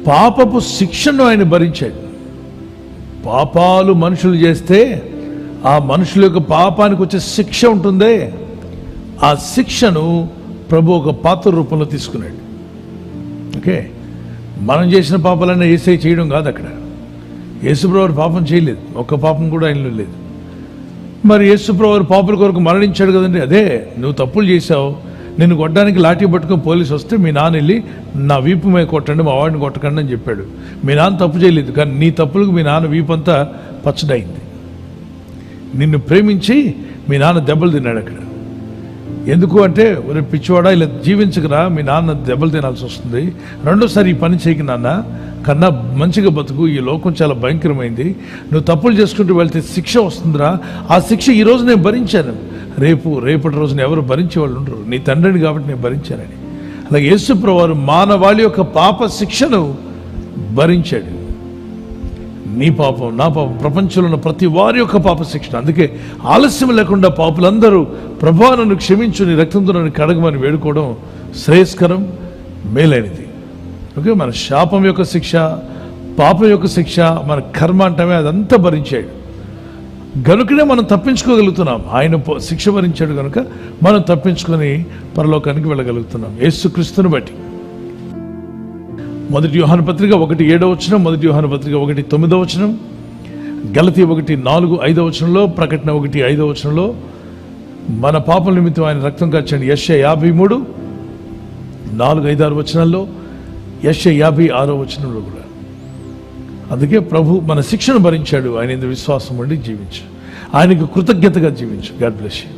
పాపపు శిక్షను ఆయన భరించాడు. పాపాలు మనుషులు చేస్తే ఆ మనుషుల యొక్క పాపానికి వచ్చే శిక్ష ఉంటుందే, ఆ శిక్షను ప్రభు ఒక పాత్ర రూపంలో తీసుకున్నాడు. ఓకే, మనం చేసిన పాపాలన్నా యేసే చేయడం కాదు. అక్కడ యేసుప్రభు పాపం చేయలేదు, ఒక్క పాపం కూడా ఆయనలో లేదు. మరి యేసుప్రభు పాపుల కొరకు మరణించాడు కదండి. అదే, నువ్వు తప్పులు చేశావు, నిన్ను కొట్టడానికి లాఠీ పట్టుకొని పోలీసు వస్తే మీ నాన్న వెళ్ళి నా వీపు మీద కొట్టండి, మా వాడిని కొట్టకండి అని చెప్పాడు. మీ నాన్న తప్పు చేయలేదు, కానీ నీ తప్పులకు మీ నాన్న వీపు అంతా పచ్చడైంది. నిన్ను ప్రేమించి మీ నాన్న దెబ్బలు తిన్నాడు అక్కడ. ఎందుకు అంటే, ఒరే పిచ్చివాడా, ఇలా జీవించకరా, మీ నాన్న దెబ్బలు తినాల్సి వస్తుంది, రెండోసారి ఈ పని చేయకు నాన్న, కన్నా మంచిగా బతుకు, ఈ లోకం చాలా భయంకరమైంది, నువ్వు తప్పులు చేసుకుంటూ వెళ్తే శిక్ష వస్తుందిరా, ఆ శిక్ష ఈరోజు నేను భరించాను, రేపటి రోజున ఎవరు భరించే వాళ్ళు ఉండరు, నీ తండ్రిని కాబట్టి నేను భరించానని. అలాగే యేసు ప్రభువారు మానవాళి యొక్క పాప శిక్షను భరించాడు. నీ పాపం, నా పాపం, ప్రపంచంలో ఉన్న ప్రతి వారి యొక్క పాప శిక్షణ. అందుకే ఆలస్యం లేకుండా పాపులందరూ ప్రభువా నన్ను క్షమించు, నీ రక్తంతో నన్ను కడగమని వేడుకోవడం శ్రేయస్కరం, మేలైనది. ఓకే, మన శాపం యొక్క శిక్ష, పాపం యొక్క శిక్ష, మన కర్మ అంటమే అదంతా భరించాడు గనుకనే మనం తప్పించుకోగలుగుతున్నాం. ఆయన శిక్ష భరించాడు కనుక మనం తప్పించుకొని పరలోకానికి వెళ్ళగలుగుతున్నాం యేసుక్రీస్తుని బట్టి. మొదటి యోహాను పత్రిక 1:7, మొదటి యోహాను పత్రిక 1:9, గలతీ 1:4-5, ప్రకటన 1:5 మన పాపం నిమిత్తం ఆయన రక్తం కార్చాడు. యెషయా 53:4-5 యెషయా 56 కూడా. అందుకే ప్రభు మన శిక్షను భరించాడు. ఆయన ఇందు విశ్వాసం ఉండి జీవించు, ఆయనకు కృతజ్ఞతగా జీవించు. God bless you.